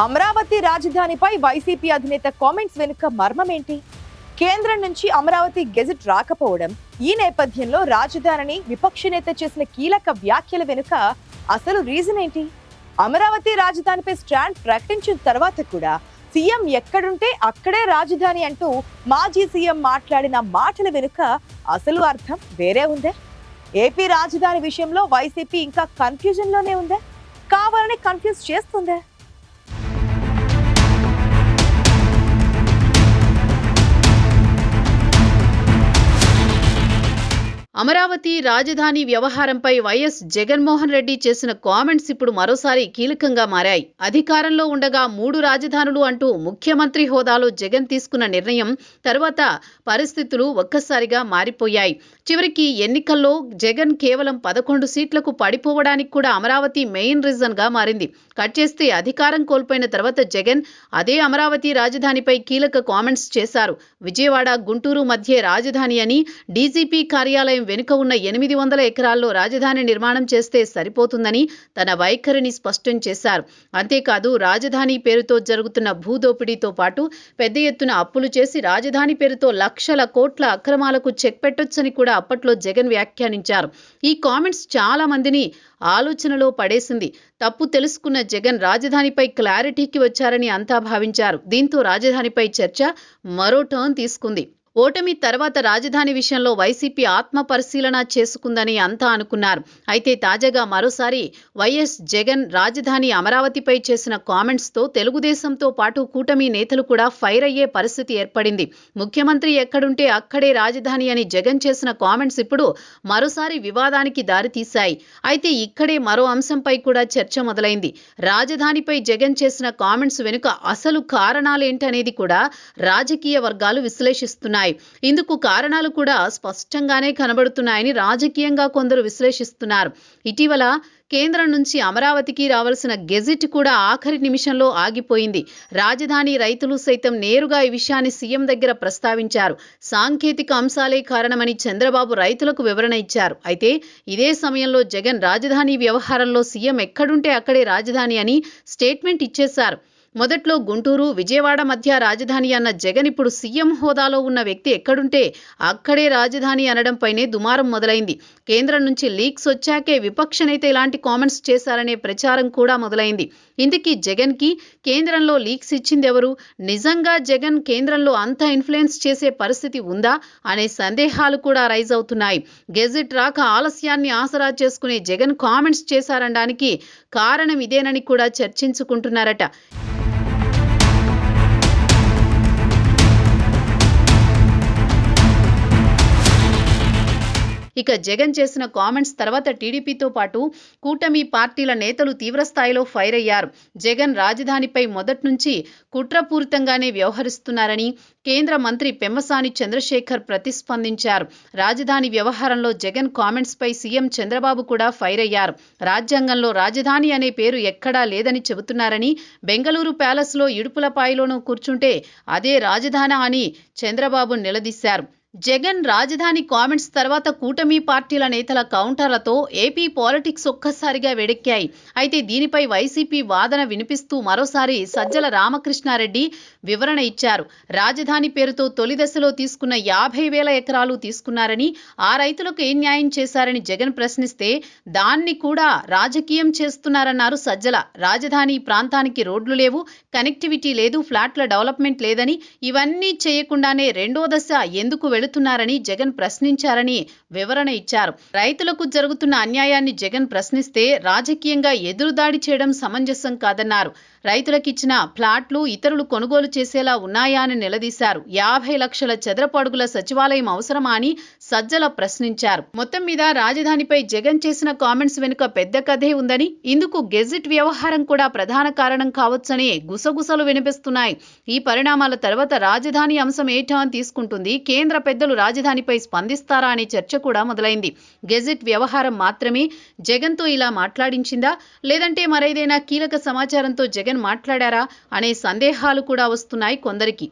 Amaravati రాజధానిపై YCP అధినేత comments వెనుక మర్మమేంటి? కేంద్రం నుంచి అమరావతి గెజెట్ రాకపోవడం, ఈ నేపథ్యంలో రాజధానిని విపక్ష నేత చేసిన కీలక వ్యాఖ్యల వెనుక అసలు రీజన్ ఏంటి? అమరావతి రాజధానిపై స్టాండ్ ప్రకటించిన తర్వాత కూడా సీఎం ఎక్కడుంటే అక్కడే రాజధాని అంటూ మాజీ సీఎం మాట్లాడిన మాటల వెనుక అసలు అర్థం వేరే ఉందే? ఏపీ రాజధాని విషయంలో వైసీపీ ఇంకా కన్ఫ్యూజన్ లోనే ఉందే? కావాలని కన్ఫ్యూజ్ చేస్తుందే? అమరావతి రాజధాని వ్యవహారంపై వైఎస్ జగన్మోహన్ రెడ్డి చేసిన కామెంట్స్ ఇప్పుడు మరోసారి కీలకంగా మారాయి. అధికారంలో ఉండగా 3 రాజధానులు అంటూ ముఖ్యమంత్రి హోదాలో జగన్ తీసుకున్న నిర్ణయం తర్వాత పరిస్థితులు ఒక్కసారిగా మారిపోయాయి. చివరికి ఎన్నికల్లో జగన్ కేవలం 11 సీట్లకు పడిపోవడానికి కూడా అమరావతి మెయిన్ రీజన్ గా మారింది. కట్ చేస్తే అధికారం కోల్పోయిన తర్వాత జగన్ అదే అమరావతి రాజధానిపై కీలక కామెంట్స్ చేశారు. విజయవాడ గుంటూరు మధ్య రాజధాని అని, డీజీపీ కార్యాలయం వెనుక ఉన్న 800 ఎకరాల్లో రాజధాని నిర్మాణం చేస్తే సరిపోతుందని తన వైఖరిని స్పష్టం చేశారు. అంతేకాదు రాజధాని పేరుతో జరుగుతున్న భూదోపిడీతో పాటు పెద్ద ఎత్తున అప్పులు చేసి రాజధాని పేరుతో లక్షల కోట్ల అక్రమాలకు చెక్ పెట్టొచ్చని కూడా అప్పట్లో జగన్ వ్యాఖ్యానించారు. ఈ కామెంట్స్ చాలా మందిని ఆలోచనలో పడేసింది. తప్పు తెలుసుకున్న జగన్ రాజధానిపై క్లారిటీకి వచ్చారని అంతా భావించారు. దీంతో రాజధానిపై చర్చ మరో టర్న్ తీసుకుంది. ఓటమి తర్వాత రాజధాని విషయంలో వైసీపీ ఆత్మ పరిశీలన చేసుకుందని అంతా అనుకున్నారు. అయితే తాజాగా మరోసారి వైఎస్ జగన్ రాజధాని అమరావతిపై చేసిన కామెంట్స్తో తెలుగుదేశంతో పాటు కూటమి నేతలు కూడా ఫైర్ అయ్యే పరిస్థితి ఏర్పడింది. ముఖ్యమంత్రి ఎక్కడుంటే అక్కడే రాజధాని అని జగన్ చేసిన కామెంట్స్ ఇప్పుడు మరోసారి వివాదానికి దారితీశాయి. అయితే ఇక్కడే మరో అంశంపై కూడా చర్చ మొదలైంది. రాజధానిపై జగన్ చేసిన కామెంట్స్ వెనుక అసలు కారణాలేంటనేది కూడా రాజకీయ వర్గాలు విశ్లేషిస్తున్నాయి. ఇందుకు కారణాలు కూడా స్పష్టంగానే కనబడుతున్నాయని రాజకీయంగా కొందరు విశ్లేషిస్తున్నారు. ఇటీవల కేంద్రం నుంచి అమరావతికి రావాల్సిన గెజిట్ కూడా ఆఖరి నిమిషంలో ఆగిపోయింది. రాజధాని రైతులు సైతం నేరుగా ఈ విషయాన్ని సీఎం దగ్గర ప్రస్తావించారు. సాంకేతిక అంశాలే కారణమని చంద్రబాబు రైతులకు వివరణ ఇచ్చారు. అయితే ఇదే సమయంలో జగన్ రాజధాని వ్యవహారంలో సీఎం ఎక్కడుంటే అక్కడే రాజధాని అని స్టేట్మెంట్ ఇచ్చేశారు. మొదట్లో గుంటూరు, విజయవాడ మధ్య రాజధాని అన్న జగన్ ఇప్పుడు సీఎం హోదాలో ఉన్న వ్యక్తి ఎక్కడుంటే అక్కడే రాజధాని అనడంపైనే దుమారం మొదలైంది. కేంద్రం నుంచి లీక్స్ వచ్చాకే విపక్ష నేత ఇలాంటి కామెంట్స్ చేశారనే ప్రచారం కూడా మొదలైంది. ఇందుకీ జగన్కి కేంద్రంలో లీక్స్ ఇచ్చిందెవరు? నిజంగా జగన్ కేంద్రంలో అంత ఇన్ఫ్లుయెన్స్ చేసే పరిస్థితి ఉందా అనే సందేహాలు కూడా రైజ్ అవుతున్నాయి. గెజిట్ రాక ఆలస్యాన్ని ఆసరా చేసుకునే జగన్ కామెంట్స్ చేశారనడానికి కారణం ఇదేనని కూడా చర్చించుకుంటున్నారట. ఇక జగన్ చేసిన కామెంట్స్ తర్వాత టీడీపీతో పాటు కూటమి పార్టీల నేతలు తీవ్రస్థాయిలో ఫైర్ అయ్యారు. జగన్ రాజధానిపై మొదటి నుంచి కుట్రపూరితంగానే వ్యవహరిస్తున్నారని కేంద్ర మంత్రి పెమ్మసాని చంద్రశేఖర్ ప్రతిస్పందించారు. రాజధాని వ్యవహారంలో జగన్ కామెంట్స్ పై సీఎం చంద్రబాబు కూడా ఫైర్ అయ్యారు. రాజ్యాంగంలో రాజధాని అనే పేరు ఎక్కడా లేదని చెబుతున్నారని, బెంగళూరు ప్యాలెస్లో ఇడుపులపాయలోనూ కూర్చుంటే అదే రాజధాని అని చంద్రబాబు నిలదీశారు. జగన్ రాజధాని కామెంట్స్ తర్వాత కూటమి పార్టీల నేతల కౌంటర్లతో ఏపీ పాలిటిక్స్ ఒక్కసారిగా వేడెక్కాయి. అయితే దీనిపై వైసీపీ వాదన వినిపిస్తూ మరోసారి సజ్జల రామకృష్ణారెడ్డి వివరణ ఇచ్చారు. రాజధాని పేరుతో తొలి దశలో తీసుకున్న 50,000 ఎకరాలు తీసుకున్నారని, ఆ రైతులకు ఏం న్యాయం చేశారని జగన్ ప్రశ్నిస్తే దాన్ని కూడా రాజకీయం చేస్తున్నారన్నారు సజ్జల. రాజధాని ప్రాంతానికి రోడ్లు లేవు, కనెక్టివిటీ లేదు, ఫ్లాట్ల డెవలప్మెంట్ లేదని, ఇవన్నీ చేయకుండానే రెండో దశ ఎందుకు వెళుతున్నారని జగన్ ప్రశ్నించారని వివరణ ఇచ్చారు. రైతులకు జరుగుతున్న అన్యాయాన్ని జగన్ ప్రశ్నిస్తే రాజకీయంగా ఎదురుదాడి చేయడం సమంజసం కాదన్నారు. రైతులకిచ్చిన ఫ్లాట్లు ఇతరులు కొనుగోలు చేసేలా ఉన్నాయా అని నిలదీశారు. 50 లక్షల చదరపు అడుగుల సచివాలయం అవసరమా అని సజ్జల ప్రశ్నించారు. మొత్తం మీద రాజధానిపై జగన్ చేసిన కామెంట్స్ వెనుక పెద్ద కథే ఉందని, ఇందుకు గెజిట్ వ్యవహారం కూడా ప్రధాన కారణం కావచ్చని గుసగుసలు వినిపిస్తున్నాయి. ఈ పరిణామాల తర్వాత రాజధాని అంశం ఏ టర్న్ తీసుకుంటుంది, కేంద్ర పెద్దలు రాజధానిపై స్పందిస్తారా అనే చర్చ కూడా మొదలైంది. గెజిట్ వ్యవహారం మాత్రమే జగన్తో ఇలా మాట్లాడించిందా, లేదంటే మరేదైనా కీలక సమాచారంతో జగన్ మాట్లాడారా అనే సందేహాలు కూడా వస్తున్నాయి కొందరికి.